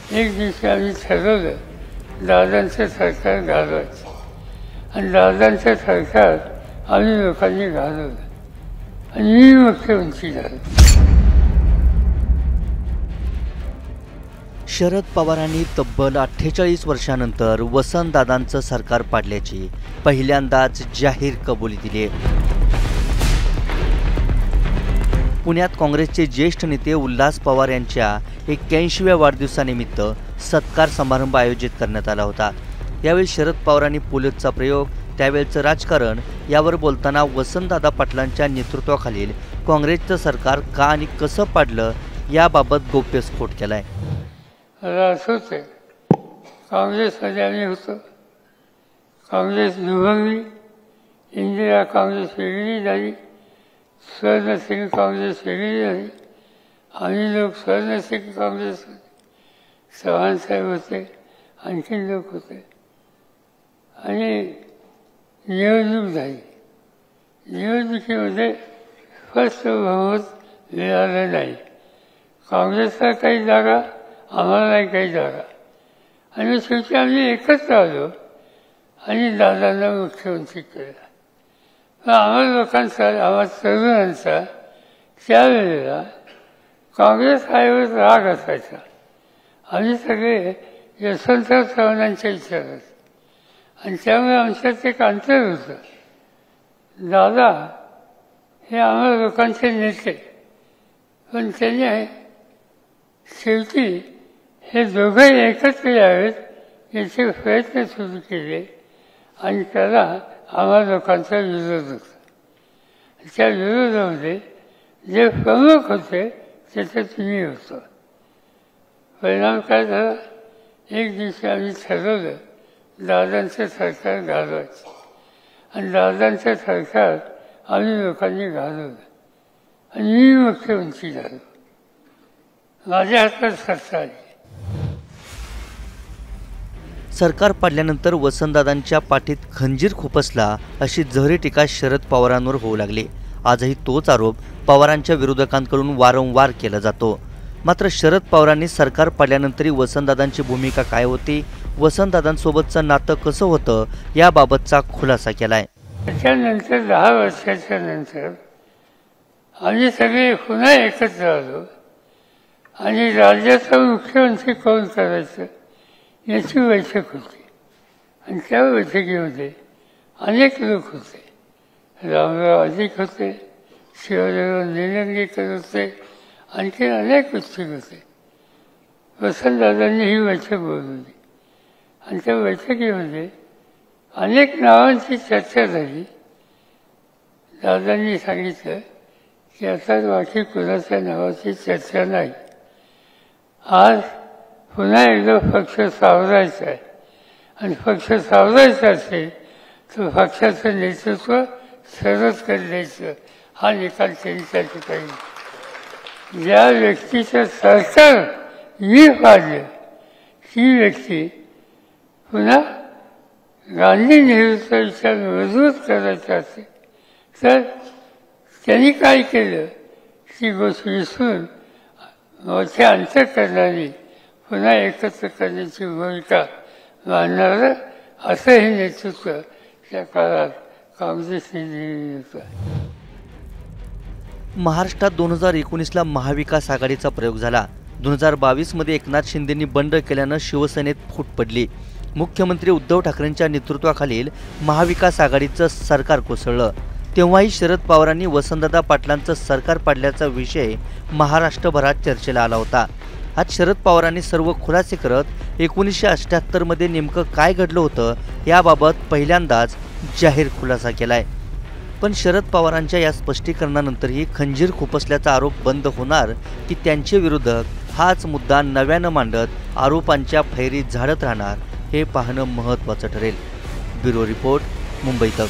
एक दिवशी आम्ही ठरवलं दादांचं सरकार घालवायचं आणि दादांचं सरकार आम्ही लोकांनी घालवलं आणि मी मुख्यमंत्री झालो. शरद पवारांनी तब्बल 48 वर्षांनंतर वसंतदादांचं सरकार पाडल्याची पहिल्यांदाच जाहीर कबुली दिली. पुण्यात काँग्रेसचे ज्येष्ठ नेते उल्हास पवार यांच्या 81व्या वाढदिवसानिमित्त सत्कार समारंभ आयोजित करण्यात आला होता. यावेळी शरद पवारांनी पोलिसचा प्रयोग, त्यावेळचं राजकारण यावर बोलताना वसंतदादा पाटलांच्या नेतृत्वाखालील काँग्रेसचं सरकार का आणि कसं पाडलं याबाबत गोप्यस्फोट केलाय. असंच आहे, काँग्रेसमध्ये आम्ही होतो, काँग्रेस विभागली, इंदिरा काँग्रेस वेगळी झाली, स्वर्णसिंग काँग्रेस वेगळी झाली, आम्ही लोक स्वर्णसिंग काँग्रेस होते, चव्हाणसाहेब होते, आणखीन लोक होते आणि निवडणूक झाली. निवडणुकीमध्ये स्पष्ट बहुमत मिळालं नाही. काँग्रेसला काही जागा, आम्हालाही काही जागा आणि शेवटी आम्ही एकत्र आलो आणि दादांना मुख्यमंत्री केला. आम्हा लोकांचा, आम्हा तरुणांचा त्यावेळेला काँग्रेस आईवर राग असायचा. आम्ही सगळे यशवंतराव चव्हाणांच्या विचारात आणि त्यामुळे आमच्यात एक अंतर होतं. दादा हे आम्हा लोकांचे नेते, पण त्याने शेवटी हे दोघंही एकत्र यावेत याचे प्रयत्न सुरू केले आणि त्याला आम्हा लोकांचा विरोध होता. त्या विरोधामध्ये जे प्रमुख होते त्याच्यात मी होतो. परिणाम काय झाला, एक दिवशी आम्ही ठरवलं दादांचं सरकार घालवायचं आणि दादांचं सरकार आम्ही लोकांनी घालवलं आणि मी मुख्यमंत्री झालो. माझ्या हातात सत्ता आली. सरकार पाडल्यानंतर वसंतदादांच्या पाठीत खंजीर खुपसला अशी जहरी टीका शरद पवारांवर होऊ लागली. आजही तोच आरोप पवारांच्या विरोधकांकडून वारंवार केला जातो. मात्र शरद पवारांनी सरकार पाडल्यानंतरही वसंतदादांची भूमिका काय होती, वसंतदादांसोबतचं नातं कसं होतं याबाबतचा खुलासा केलाय. त्याच्यानंतर 10 वर्षाच्या नंतर आम्ही सगळे पुन्हा एकत्र आलो आणि राज्याचा मुख्यमंत्री कोण करायचं याची बैठक होती आणि त्या बैठकीमध्ये अनेक लोक होते. रामराव अधिक होते, शिवराव निलंगेकर होते, आणखी अनेक उत्सुक होते. वसंतदादांनी ही बैठक बोलवली आणि त्या बैठकीमध्ये अनेक नावांची चर्चा झाली. दादांनी सांगितलं की आता बाकी कुणाच्या नावाची चर्चा नाही. आज पुन्हा एकदा पक्ष सावरायचा आहे आणि पक्ष सावरायचा असेल तर पक्षाचं नेतृत्व शरदकडे द्यायचं हा निकाल त्यांनी त्या ठिकाणी. ज्या व्यक्तीचं सरकार मी पाडलं ती व्यक्ती पुन्हा गांधी नेहरूचा विचार मजबूत करायचा असेल तर त्यांनी काय केलं ती गोष्ट विसरून मोठे अंतर करणारी पुन्हा एकत्र करण्याची भूमिका मानणारं असं हे नेतृत्व त्या काळात काँग्रेसने दिलेलं होतं. महाराष्ट्रात 2019ला महाविकास आघाडीचा प्रयोग झाला. 2022मध्ये एकनाथ शिंदेंनी बंड केल्यानं शिवसेनेत फूट पडली. मुख्यमंत्री उद्धव ठाकरेंच्या नेतृत्वाखालील महाविकास आघाडीचं सरकार कोसळलं. तेव्हाही शरद पवारांनी वसंतदादा पाटलांचं सरकार पाडल्याचा विषय महाराष्ट्रभरात चर्चेला आला होता. आज शरद पवारांनी सर्व खुलासे करत 1978मध्ये नेमकं काय घडलं होतं याबाबत पहिल्यांदाच जाहीर खुलासा केलाय. पण शरद पवारांच्या या स्पष्टीकरणानंतरही खंजीर खुपसल्याचा आरोप बंद होणार की त्यांचे विरोधक हाच मुद्दा नव्यानं मांडत आरोपांच्या फैरी झाडत राहणार हे पाहणं महत्त्वाचं ठरेल. ब्युरो रिपोर्ट, मुंबई तक.